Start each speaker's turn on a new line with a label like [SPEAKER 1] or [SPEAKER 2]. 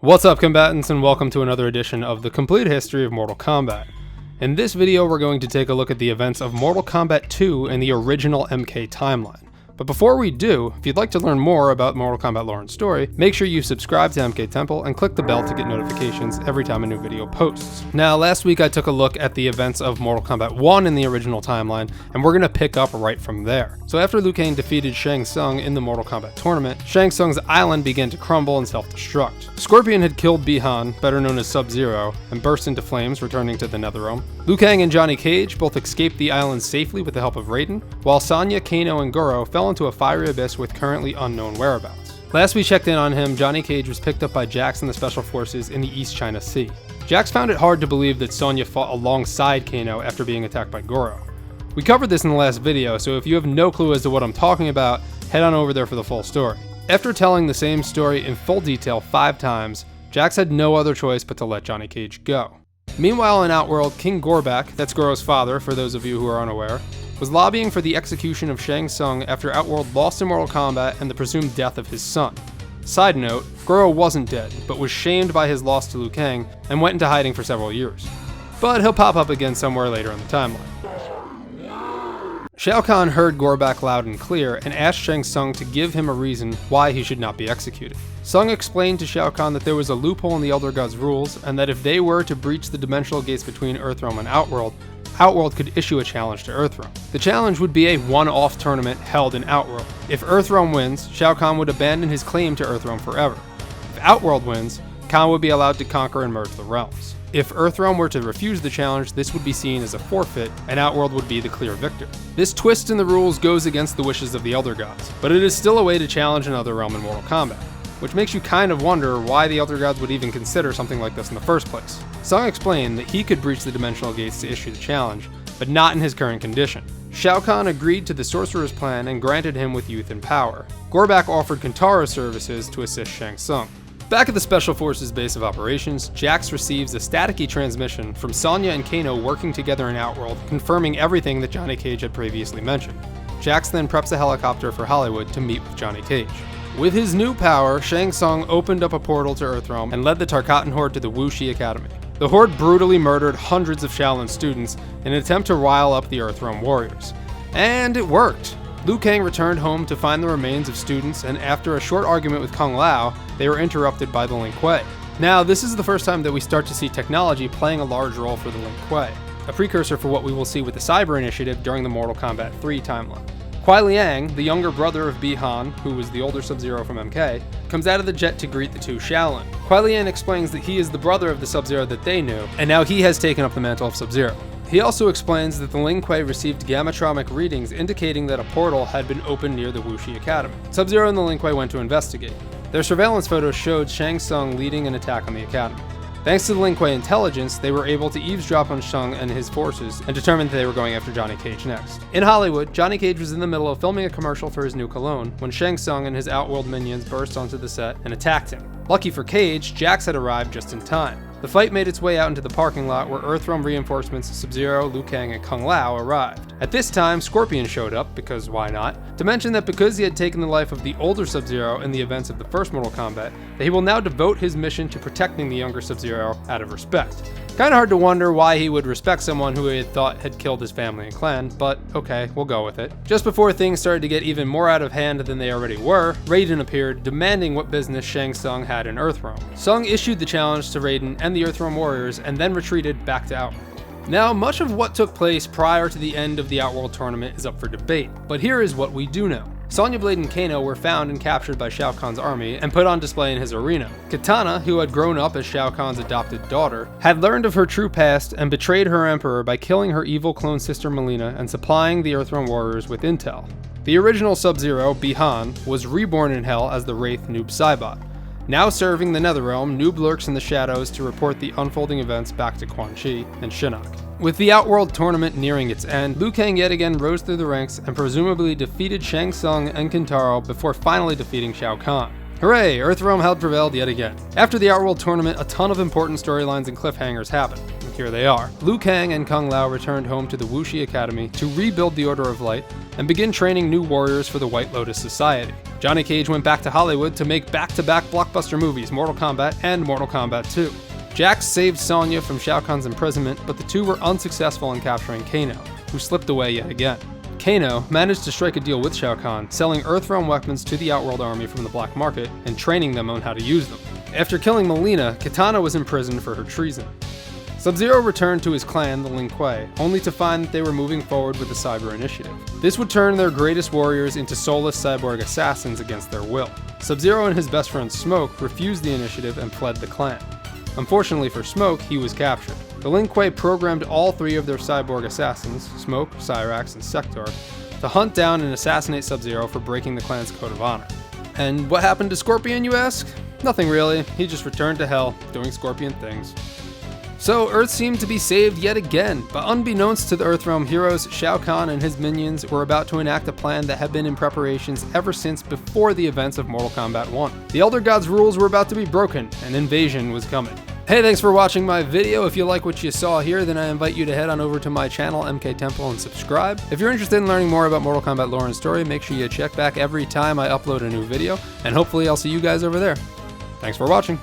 [SPEAKER 1] What's up, combatants, and welcome to another edition of the complete history of Mortal Kombat. In this video, we're going to take a look at the events of Mortal Kombat II in the original MK timeline. But before we do, if you'd like to learn more about Mortal Kombat lore and story, make sure you subscribe to MK Temple and click the bell to get notifications every time a new video posts. Now, last week I took a look at the events of Mortal Kombat 1 in the original timeline, and we're going to pick up right from there. So after Liu Kang defeated Shang Tsung in the Mortal Kombat tournament, Shang Tsung's island began to crumble and self-destruct. Scorpion had killed Bi-Han, better known as Sub-Zero, and burst into flames, returning to the Netherrealm. Liu Kang and Johnny Cage both escaped the island safely with the help of Raiden, while Sonya, Kano, and Goro fell into a fiery abyss with currently unknown whereabouts. Last we checked in on him, Johnny Cage was picked up by Jax and the Special Forces in the East China Sea. Jax found it hard to believe that Sonya fought alongside Kano after being attacked by Goro. We covered this in the last video, so if you have no clue as to what I'm talking about, head on over there for the full story. After telling the same story in full detail 5 times, Jax had no other choice but to let Johnny Cage go. Meanwhile in Outworld, King Gorbak, that's Goro's father for those of you who are unaware, was lobbying for the execution of Shang Tsung after Outworld lost in Mortal Kombat and the presumed death of his son. Side note, Goro wasn't dead, but was shamed by his loss to Liu Kang and went into hiding for several years. But he'll pop up again somewhere later in the timeline. Shao Kahn heard Gorbak loud and clear and asked Shang Tsung to give him a reason why he should not be executed. Tsung explained to Shao Kahn that there was a loophole in the Elder Gods' rules, and that if they were to breach the dimensional gates between Earthrealm and Outworld, Outworld could issue a challenge to Earthrealm. The challenge would be a one-off tournament held in Outworld. If Earthrealm wins, Shao Kahn would abandon his claim to Earthrealm forever. If Outworld wins, Kahn would be allowed to conquer and merge the realms. If Earthrealm were to refuse the challenge, this would be seen as a forfeit, and Outworld would be the clear victor. This twist in the rules goes against the wishes of the Elder Gods, but it is still a way to challenge another realm in Mortal Kombat, which makes you kind of wonder why the Elder Gods would even consider something like this in the first place. Tsung explained that he could breach the dimensional gates to issue the challenge, but not in his current condition. Shao Kahn agreed to the Sorcerer's plan and granted him with youth and power. Gorbak offered Kintara's services to assist Shang Tsung. Back at the Special Forces base of operations, Jax receives a staticky transmission from Sonya and Kano working together in Outworld, confirming everything that Johnny Cage had previously mentioned. Jax then preps a helicopter for Hollywood to meet with Johnny Cage. With his new power, Shang Tsung opened up a portal to Earthrealm and led the Tarkatan Horde to the Wuxi Academy. The Horde brutally murdered hundreds of Shaolin students in an attempt to rile up the Earthrealm warriors. And it worked! Liu Kang returned home to find the remains of students, and after a short argument with Kung Lao, they were interrupted by the Lin Kuei. Now, this is the first time that we start to see technology playing a large role for the Lin Kuei, a precursor for what we will see with the Cyber Initiative during the Mortal Kombat III timeline. Kuai Liang, the younger brother of Bi-Han, who was the older Sub-Zero from MK, comes out of the jet to greet the two Shaolin. Kuai Liang explains that he is the brother of the Sub-Zero that they knew, and now he has taken up the mantle of Sub-Zero. He also explains that the Lin Kuei received gammatromic readings indicating that a portal had been opened near the Wuxi Academy. Sub-Zero and the Lin Kuei went to investigate. Their surveillance photos showed Shang Tsung leading an attack on the academy. Thanks to the Lin Kuei intelligence, they were able to eavesdrop on Tsung and his forces and determined that they were going after Johnny Cage next. In Hollywood, Johnny Cage was in the middle of filming a commercial for his new cologne when Shang Tsung and his Outworld minions burst onto the set and attacked him. Lucky for Cage, Jax had arrived just in time. The fight made its way out into the parking lot where Earthrealm reinforcements Sub-Zero, Liu Kang, and Kung Lao arrived. At this time, Scorpion showed up, because why not, to mention that because he had taken the life of the older Sub-Zero in the events of the first Mortal Kombat, that he will now devote his mission to protecting the younger Sub-Zero out of respect. Kinda hard to wonder why he would respect someone who he had thought had killed his family and clan, but okay, we'll go with it. Just before things started to get even more out of hand than they already were, Raiden appeared, demanding what business Shang Tsung had in Earthrealm. Tsung issued the challenge to Raiden and the Earthrealm warriors, and then retreated back to Outworld. Now, much of what took place prior to the end of the Outworld tournament is up for debate, but here is what we do know. Sonya Blade and Kano were found and captured by Shao Kahn's army and put on display in his arena. Kitana, who had grown up as Shao Kahn's adopted daughter, had learned of her true past and betrayed her emperor by killing her evil clone sister Mileena and supplying the Earthrealm warriors with intel. The original Sub-Zero, Bi-Han, was reborn in Hell as the Wraith Noob Saibot. Now serving the Netherrealm, Noob lurks in the shadows to report the unfolding events back to Quan Chi and Shinnok. With the Outworld tournament nearing its end, Liu Kang yet again rose through the ranks and presumably defeated Shang Tsung and Kintaro before finally defeating Shao Kahn. Hooray! Earthrealm had prevailed yet again. After the Outworld tournament, a ton of important storylines and cliffhangers happened. here they are. Liu Kang and Kung Lao returned home to the Wuxi Academy to rebuild the Order of Light and begin training new warriors for the White Lotus Society. Johnny Cage went back to Hollywood to make back-to-back blockbuster movies, Mortal Kombat and Mortal Kombat II. Jax saved Sonya from Shao Kahn's imprisonment, but the two were unsuccessful in capturing Kano, who slipped away yet again. Kano managed to strike a deal with Shao Kahn, selling Earthrealm weapons to the Outworld army from the black market and training them on how to use them. After killing Mileena, Kitana was imprisoned for her treason. Sub-Zero returned to his clan, the Lin Kuei, only to find that they were moving forward with the Cyber Initiative. This would turn their greatest warriors into soulless cyborg assassins against their will. Sub-Zero and his best friend Smoke refused the initiative and fled the clan. Unfortunately for Smoke, he was captured. The Lin Kuei programmed all three of their cyborg assassins, Smoke, Cyrax, and Sector, to hunt down and assassinate Sub-Zero for breaking the clan's code of honor. And what happened to Scorpion, you ask? Nothing really, he just returned to hell, doing Scorpion things. So Earth seemed to be saved yet again, but unbeknownst to the Earthrealm heroes, Shao Kahn and his minions were about to enact a plan that had been in preparations ever since before the events of Mortal Kombat 1. The Elder Gods' rules were about to be broken, and invasion was coming. Hey, thanks for watching my video. If you like what you saw here, then I invite you to head on over to my channel, MK Temple, and subscribe. If you're interested in learning more about Mortal Kombat lore and story, make sure you check back every time I upload a new video, and hopefully I'll see you guys over there. Thanks for watching.